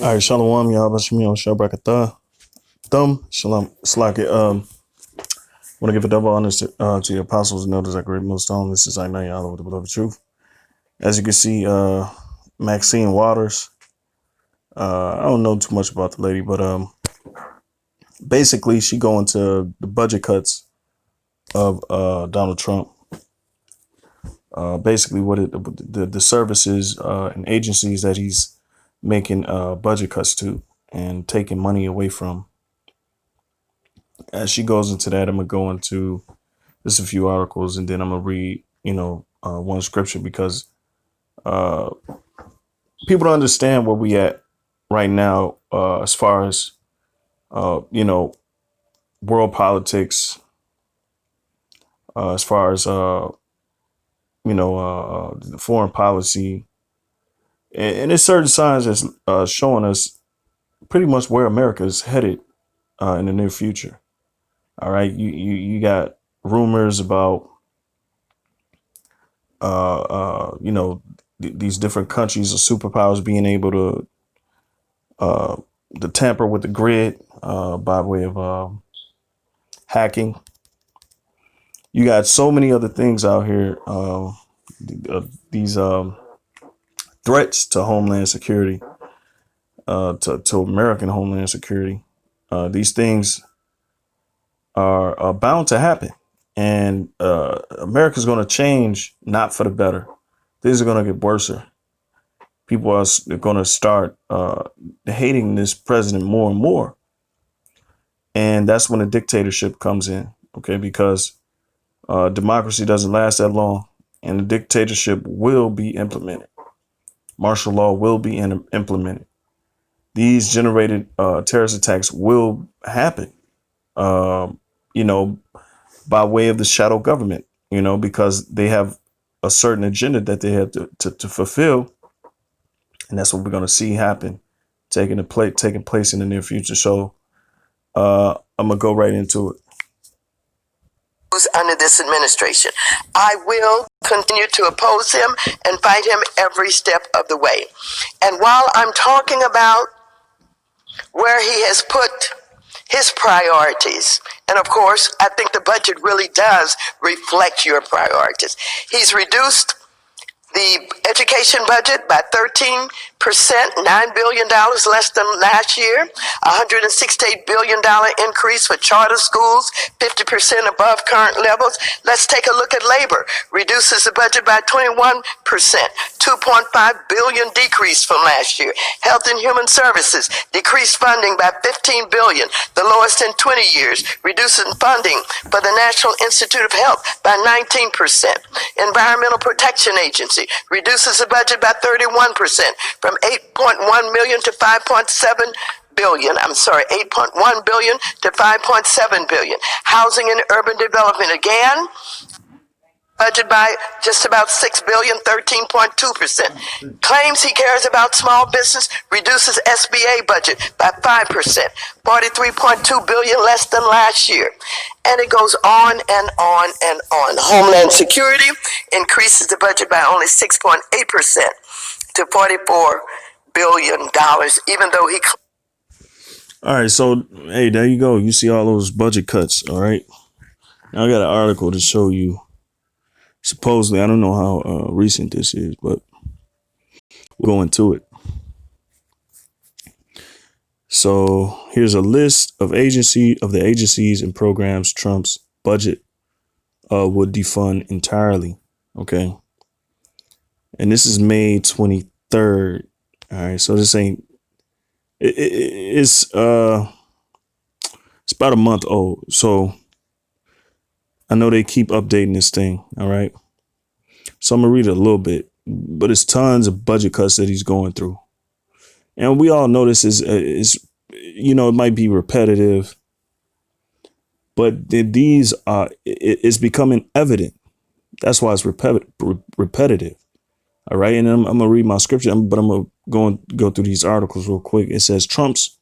All right, Shalom, y'all. Bashim Yom Shabrakatah. Thumb, Shalom, Slack. Want to give a double honors to your apostles and elders at Great Millstone. This is I know y'all with the beloved truth. As you can see, Maxine Waters. I don't know too much about the lady, but basically she going to the budget cuts of Donald Trump. Basically, the services and agencies that he's making budget cuts to and taking money away from. As she goes into that, I'm gonna go into just a few articles, and then I'm gonna read, one scripture because people don't understand where we at right now, as far as world politics, as far as foreign policy, and there's certain signs that's showing us pretty much where America is headed in the near future. All right, you got rumors about these different countries or superpowers being able to tamper with the grid by way of hacking. You got so many other things out here. These threats to homeland security, to American homeland security. These things are bound to happen. And America's going to change, not for the better. Things are going to get worse. People are going to start hating this president more and more. And that's when a dictatorship comes in, okay? Because democracy doesn't last that long, and the dictatorship will be implemented. Martial law will be implemented. These generated terrorist attacks will happen, by way of the shadow government, because they have a certain agenda that they have to fulfill. And that's what we're going to see happen, taking place in the near future. So I'm going to go right into it. Under this administration, I will continue to oppose him and fight him every step of the way. And while I'm talking about where he has put his priorities, and of course, I think the budget really does reflect your priorities. He's reduced the education budget by 13%, $9 billion less than last year, $168 billion increase for charter schools, 50% above current levels. Let's take a look at labor. Reduces the budget by 21%, $2.5 billion decrease from last year. Health and Human Services decreased funding by $15 billion, the lowest in 20 years, reducing funding for the National Institute of Health by 19%. Environmental Protection Agency reduces the budget by 31%, from 8.1 million to 5.7 billion. I'm sorry, 8.1 billion to 5.7 billion. Housing and Urban Development again, budget by just about 6 billion, 13.2%. Claims he cares about small business, reduces SBA budget by 5%, 43.2 billion less than last year. And it goes on and on and on. Homeland Security increases the budget by only 6.8% to $44 billion, even though he... All right, so, hey, there you go. You see all those budget cuts, all right? Now I got an article to show you. Supposedly, I don't know how recent this is, but we'll go into it. So here's a list of the agencies and programs Trump's budget would defund entirely. Okay. And this is May 23rd. All right. So this ain't, it's about a month old. So I know they keep updating this thing. All right. So I'm going to read it a little bit, but it's tons of budget cuts that he's going through. And we all know this is it might be repetitive, but these it's becoming evident. That's why it's repetitive. All right. And I'm going to read my scripture, but I'm going to go through these articles real quick. It says Trump's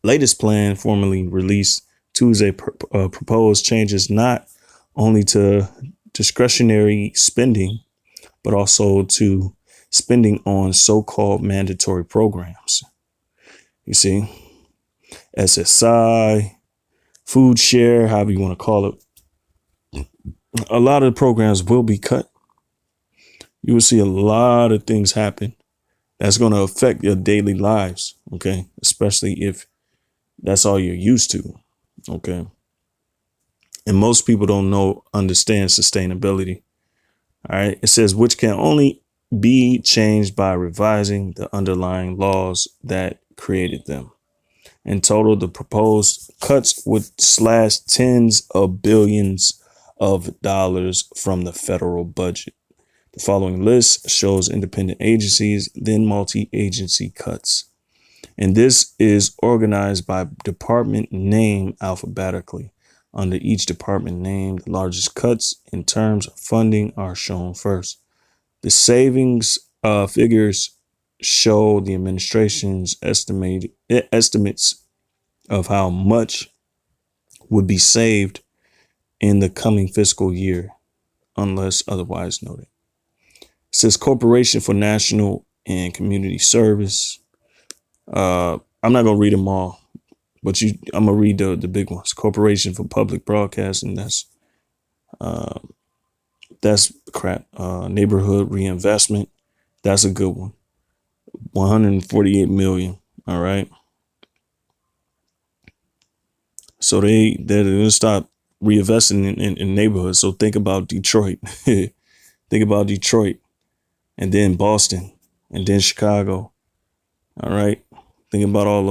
latest plan, formally released Tuesday, proposed changes not only to discretionary spending, but also to spending on so-called mandatory programs. You see, SSI, food share, however you want to call it. A lot of the programs will be cut. You will see a lot of things happen that's going to affect your daily lives. Okay. Especially if that's all you're used to. Okay. And most people don't understand sustainability. All right. It says, which can only be changed by revising the underlying laws that created them. In total, the proposed cuts would slash tens of billions of dollars from the federal budget. The following list shows independent agencies, then multi-agency cuts. And this is organized by department name alphabetically. Under each department name, the largest cuts in terms of funding are shown first. The savings figures show the administration's estimates of how much would be saved in the coming fiscal year, unless otherwise noted. It says Corporation for National and Community Service. I'm not gonna read them all, but I'm gonna read the big ones. Corporation for Public Broadcasting. That's crap. Neighborhood Reinvestment. That's a good one. 148 million. All right. So they're gonna stop reinvesting in neighborhoods. So think about Detroit. Think about Detroit, and then Boston, and then Chicago. All right. Think about all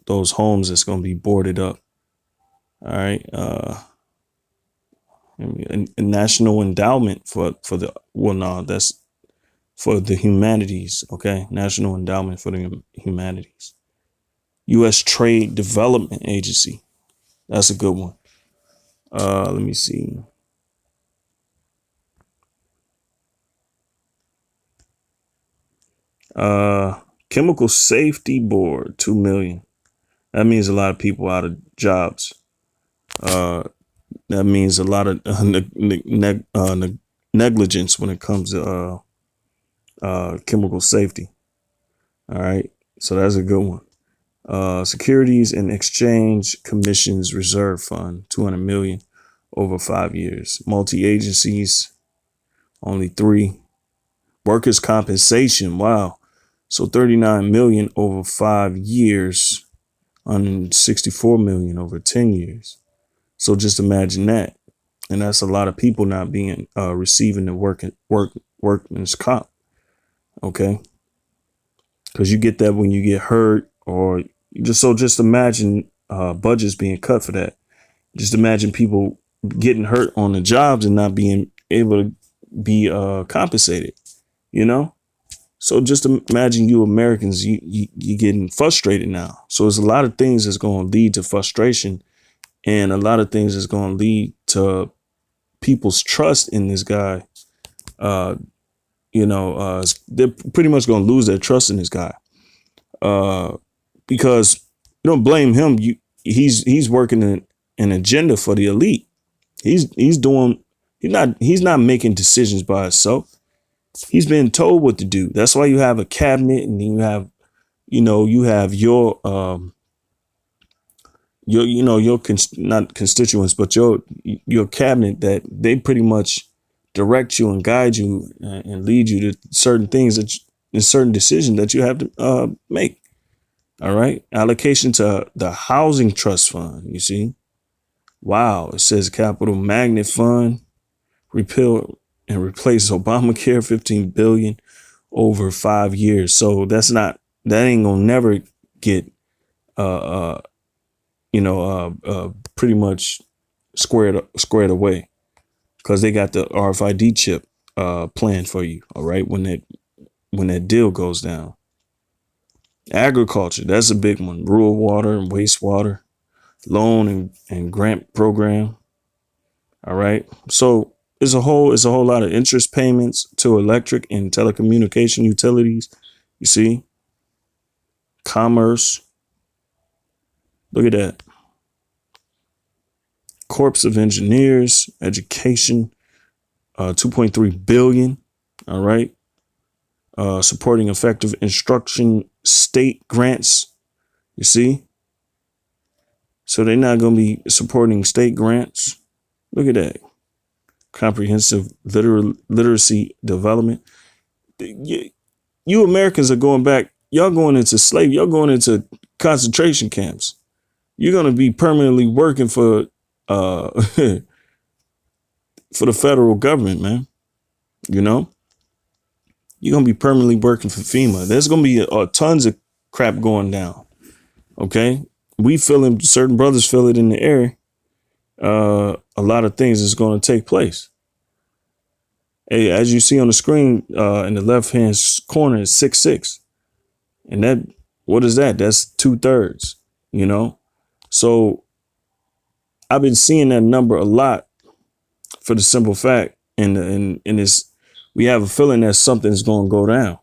those homes that's gonna be boarded up. All right. A national endowment for the no, that's for the humanities. Okay. National Endowment for the Humanities. U.S. Trade Development Agency. That's a good one. Let me see. Chemical Safety Board, 2 million. That means a lot of people out of jobs. That means a lot of negligence when it comes to chemical safety. All right. So that's a good one. Securities and Exchange Commission's Reserve Fund, 200 million over 5 years. Multi-agencies, only 3. Workers' compensation. Wow. So 39 million over 5 years, 164 million over 10 years. So just imagine that. And that's a lot of people not being receiving the workman's comp. Okay. Because you get that when you get hurt, or just imagine budgets being cut for that. Just imagine people getting hurt on the jobs and not being able to be compensated, you know? So just imagine you Americans, you getting frustrated now. So there's a lot of things that's going to lead to frustration, and a lot of things that's going to lead to people's trust in this guy. They're pretty much going to lose their trust in this guy because you don't blame him. He's working an agenda for the elite. He's not making decisions by himself. He's been told what to do. That's why you have a cabinet, and you have your not constituents, but your cabinet, that they pretty much direct you and guide you and lead you to certain things and certain decisions that you have to make. All right. Allocation to the Housing Trust Fund. You see, wow. It says Capital Magnet Fund, repeal and replace Obamacare, 15 billion over 5 years. So that ain't gonna never get pretty much squared away, because they got the RFID chip planned for you. All right, when that deal goes down. Agriculture, that's a big one. Rural water and wastewater loan and grant program. All right, so it's a whole lot of interest payments to electric and telecommunication utilities. You see, commerce. Look at that. Corps of Engineers, education, 2.3 billion. All right. supporting effective instruction state grants. You see? So they're not going to be supporting state grants. Look at that. Comprehensive literacy development. You Americans are going back. Y'all going into slavery. Y'all going into concentration camps. You're going to be permanently working for for the federal government, man. You know? You're going to be permanently working for FEMA. There's going to be tons of crap going down. Okay? We feeling, certain brothers feel it in the air. A lot of things is going to take place. Hey, as you see on the screen, in the left-hand corner is 6-6. And that, what is that? That's 2/3, you know? So I've been seeing that number a lot for the simple fact, and it's, we have a feeling that something's going to go down,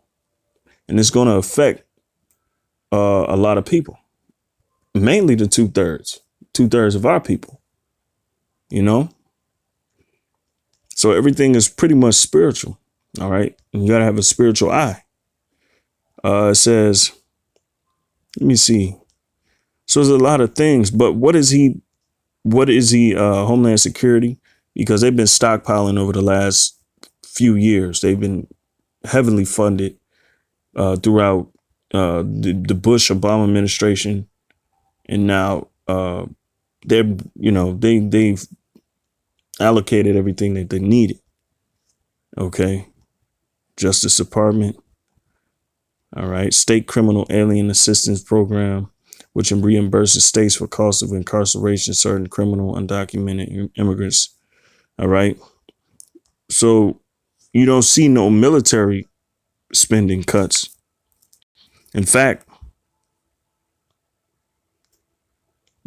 and it's going to affect a lot of people, mainly the 2/3 of our people, you know? So everything is pretty much spiritual. All right. And you got to have a spiritual eye. It says, let me see. So there's a lot of things, but what is he, Homeland Security? Because they've been stockpiling over the last few years. They've been heavily funded throughout the Bush Obama administration. And now they've allocated everything that they needed. Okay. Justice Department. All right. State Criminal Alien Assistance Program, which reimburses states for costs of incarceration of certain criminal undocumented immigrants. All right. So you don't see no military spending cuts. In fact,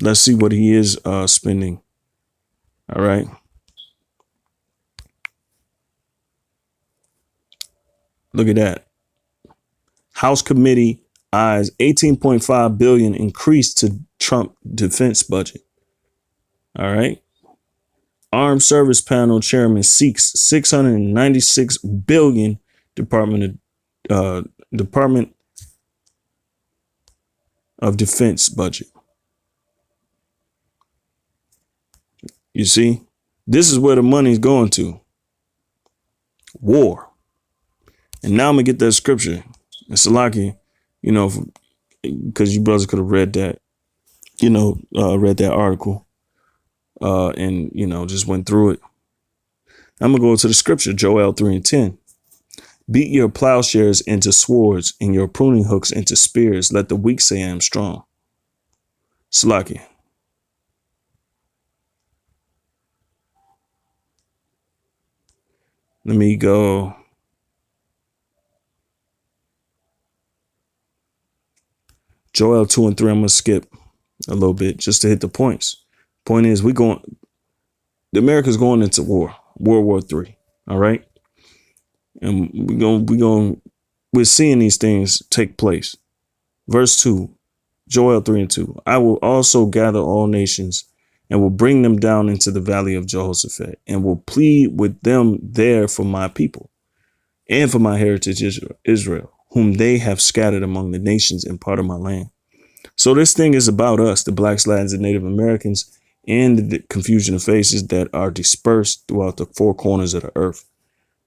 let's see what he is spending. All right. Look at that. House committee eyes 18.5 billion increase to Trump defense budget. All right. Armed Service Panel Chairman seeks 696 billion Department of Defense budget. You see, this is where the money's going to. War. And now I'm gonna get that scripture. It's Salaki, you know, because you brothers could have read that, read that article, and just went through it. I'm gonna go to the scripture, Joel 3:10. Beat your plowshares into swords and your pruning hooks into spears. Let the weak say I am strong. Salaki. Let me go. Joel 2 and 3, I'm going to skip a little bit just to hit the points. Point is, America's going into war, World War III. All right. And we're seeing these things take place. Verse 2, Joel 3 and 2. I will also gather all nations and will bring them down into the valley of Jehoshaphat and will plead with them there for my people and for my heritage Israel, whom they have scattered among the nations in part of my land. So this thing is about us, the blacks, Latins, and Native Americans, and the confusion of faces that are dispersed throughout the four corners of the earth.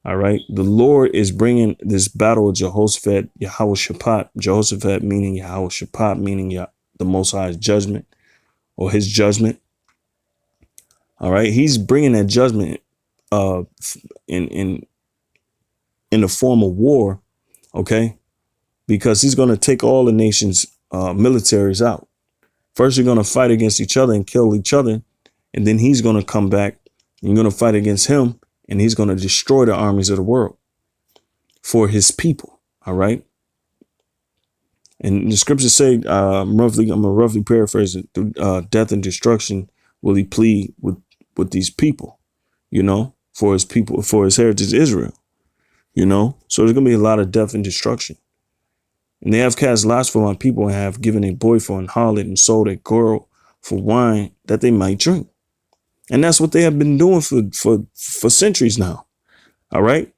All right. The Lord is bringing this battle of Jehoshaphat, Jehoshaphat, Jehoshaphat meaning Jehoshaphat, meaning the Most High's judgment or his judgment. All right. He's bringing that judgment in the form of war. OK, because he's going to take all the nations militaries out. First, you're going to fight against each other and kill each other. And then he's going to come back. You're going to fight against him. And he's going to destroy the armies of the world for his people. All right. And the scriptures say, I'm going to roughly paraphrase it. Through death and destruction will he plead with these people, for his people, for his heritage, Israel, So there's going to be a lot of death and destruction. And they have cast lots for my people and have given a boy for an harlot and sold a girl for wine that they might drink. And that's what they have been doing for centuries now. All right.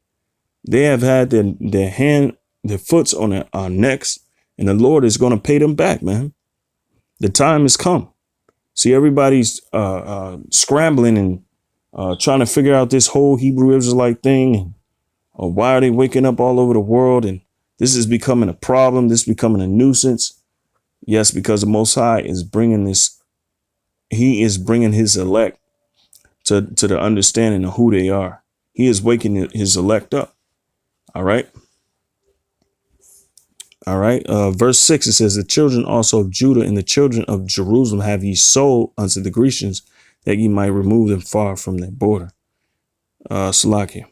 They have had their hand their foots on our necks, and the Lord is going to pay them back, man. The time has come. See, everybody's scrambling and trying to figure out this whole Hebrew Israelite thing, and why are they waking up all over the world? And this is becoming a problem. This is becoming a nuisance. Yes, because the Most High is bringing this. He is bringing his elect to the understanding of who they are. He is waking his elect up. All right. All right. Verse 6, it says, the children also of Judah and the children of Jerusalem have ye sold unto the Grecians, that ye might remove them far from their border. Salakia.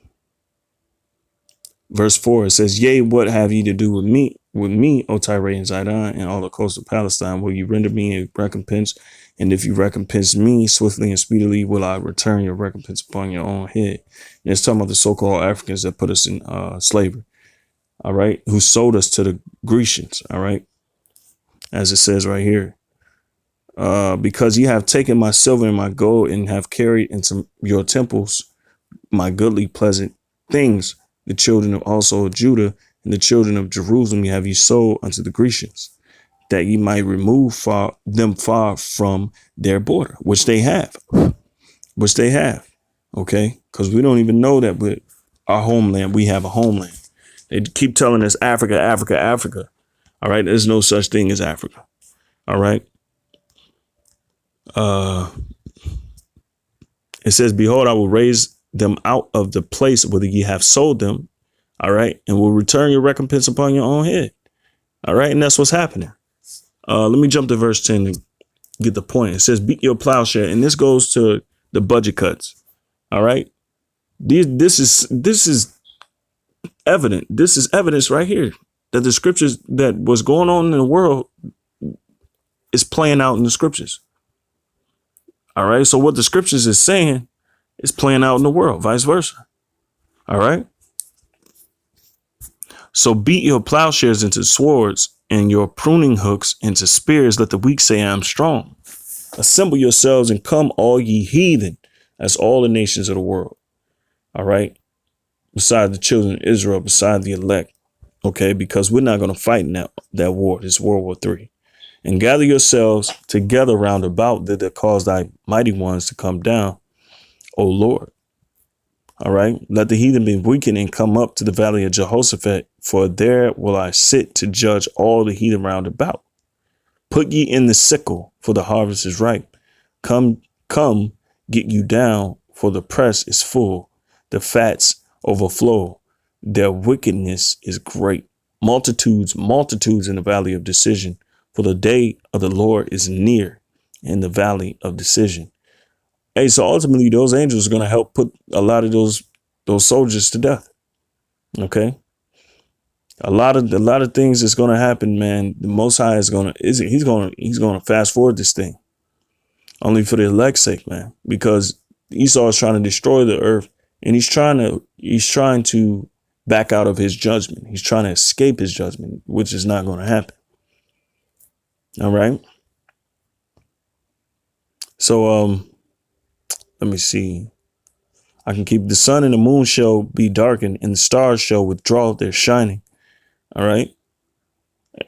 Verse 4, it says, yea, what have ye to do with me, O Tyre and Zidon, and all the coast of Palestine? Will you render me a recompense? And if you recompense me swiftly and speedily, will I return your recompense upon your own head? And it's talking about the so-called Africans that put us in slavery. All right. Who sold us to the Grecians. All right. As it says right here. Because ye have taken my silver and my gold and have carried into your temples my goodly pleasant things, the children of also of Judah and the children of Jerusalem, ye have ye sold unto the Grecians, that ye might remove them far from their border, which they have. Okay, because we don't even know that with our homeland, we have a homeland. They keep telling us Africa, Africa, Africa. All right, there's no such thing as Africa. All right. It says, behold, I will raise them out of the place whither ye have sold them. All right. And will return your recompense upon your own head. All right. And that's what's happening. Let me jump to verse 10 to get the point. It says, beat your plowshare. And this goes to the budget cuts. All right. This is evident. This is evidence right here that the scriptures that was going on in the world is playing out in the scriptures. All right. So what the scriptures is saying is playing out in the world, vice versa. All right. So beat your plowshares into swords and your pruning hooks into spears. Let the weak say, I am strong. Assemble yourselves and come, all ye heathen. That's all the nations of the world. All right. Beside the children of Israel, beside the elect. OK, because we're not going to fight in that war. It's World War III. And gather yourselves together round about that cause thy mighty ones to come down, O Lord. All right. Let the heathen be weakened and come up to the valley of Jehoshaphat, for there will I sit to judge all the heathen round about. Put ye in the sickle, for the harvest is ripe. Come, get you down, for the press is full. The fats overflow. Their wickedness is great. Multitudes in the valley of decision. For the day of the Lord is near in the valley of decision. Hey, so ultimately, those angels are going to help put a lot of those soldiers to death. OK, a lot of things that's going to happen, man. The Most High is he's going to fast forward this thing only for the elect's sake, man, because Esau is trying to destroy the earth, and he's trying to back out of his judgment. He's trying to escape his judgment, which is not going to happen. All right. So let me see. I can keep the sun and the moon shall be darkened, and the stars shall withdraw their shining. All right.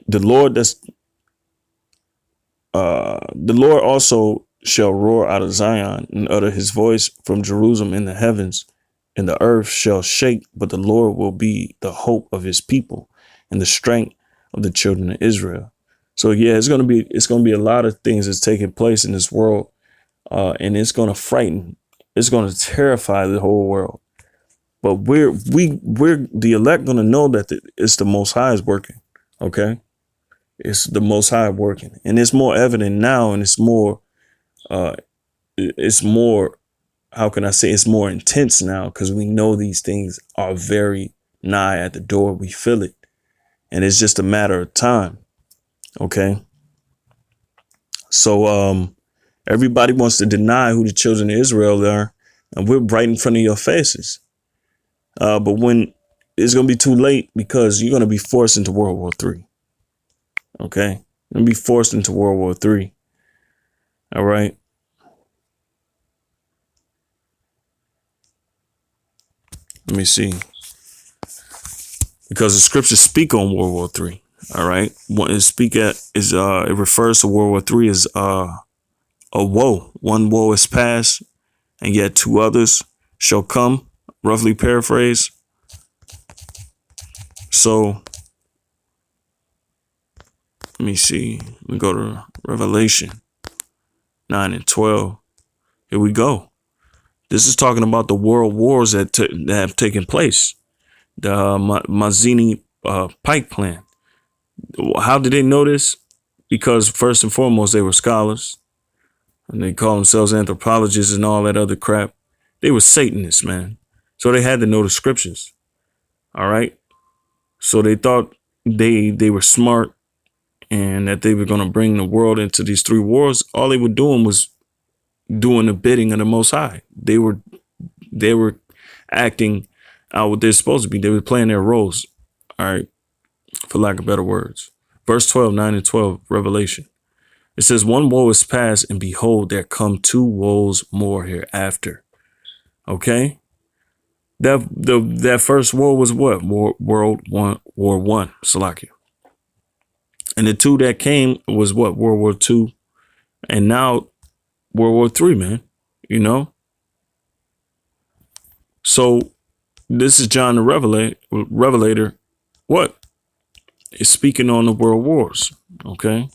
The Lord also shall roar out of Zion and utter his voice from Jerusalem in the heavens, and the earth shall shake, but the Lord will be the hope of his people and the strength of the children of Israel. So yeah, it's gonna be a lot of things that's taking place in this world, and it's gonna frighten, it's gonna terrify the whole world. But we're the elect gonna know that it's the Most High is working. Okay, it's the Most High working, and it's more evident now, and it's more, how can I say, it's more intense now because we know these things are very nigh at the door. We feel it, and it's just a matter of time. Okay, so everybody wants to deny who the children of Israel are, and we're right in front of your faces. But when it's going to be too late, because you're going to be forced into World War III. Okay. You're going to be forced into World War III. All right. Let me see. because the scriptures speak on World War III. All right, what it speak at is it refers to World War III as a woe. One woe is past, and yet two others shall come. Roughly paraphrase. So let me see. We go to Revelation 9 and 12. Here we go. This is talking about the world wars that have taken place. The Mazzini Pike plan. How did they know this? Because first and foremost, they were scholars, and they call themselves anthropologists and all that other crap. They were Satanists, man. So they had to know the scriptures. All right. So they thought they were smart and that they were going to bring the world into these three wars. All they were doing was doing the bidding of the Most High. They were acting out what they're supposed to be. They were playing their roles. All right. For lack of better words. Verse 12, 9 and 12, Revelation. It says, one woe is past, and behold, there come two woes more hereafter. Okay? That first war was what? War One, Salakia. And the two that came was what? World War II. And now World War III, man. You know? So this is John the Revelator. What? Is speaking on the world wars. Okay?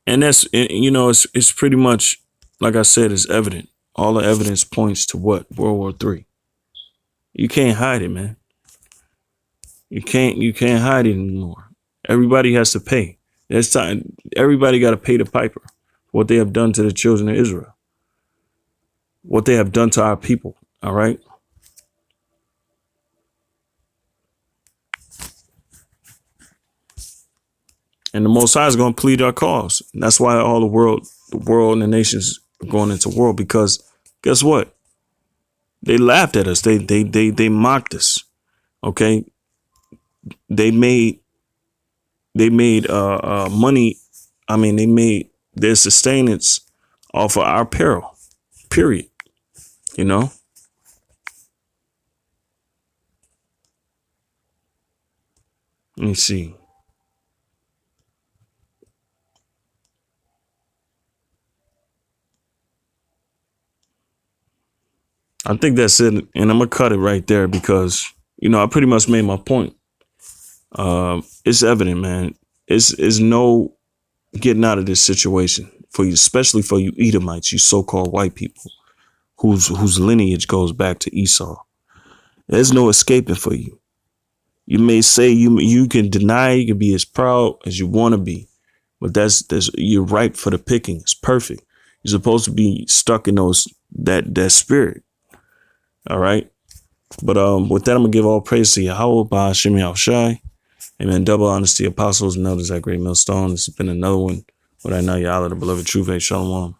And that's, you know, it's pretty much, like I said, it's evident. All the evidence points to what? World War III. You can't hide it, man. You can't hide it anymore. Everybody has to pay. There's time. Everybody got to pay the piper. What they have done to the children of Israel. What they have done to our people. All right. And the Most High is going to plead our cause. And that's why all the world and the nations are going into war, because guess what? They laughed at us. They mocked us. Okay. They made money. I mean, they made their sustenance off of our peril. Period. You know. Let me see. I think that's it, and I'm gonna cut it right there because you know I pretty much made my point. It's evident, man. It's no getting out of this situation for you, especially for you Edomites, you so-called white people whose lineage goes back to Esau. There's no escaping for you. You may say you can deny, you can be as proud as you want to be, but that's you're ripe for the picking. It's perfect. You're supposed to be stuck in that spirit. All right. But with that, I'm gonna give all praise to Yahweh, Ba'ashem Yahushai. Amen. Double honesty, apostles and elders at Great Millstone. This has been another one. What I know, Yahweh, the beloved truth. Shalom.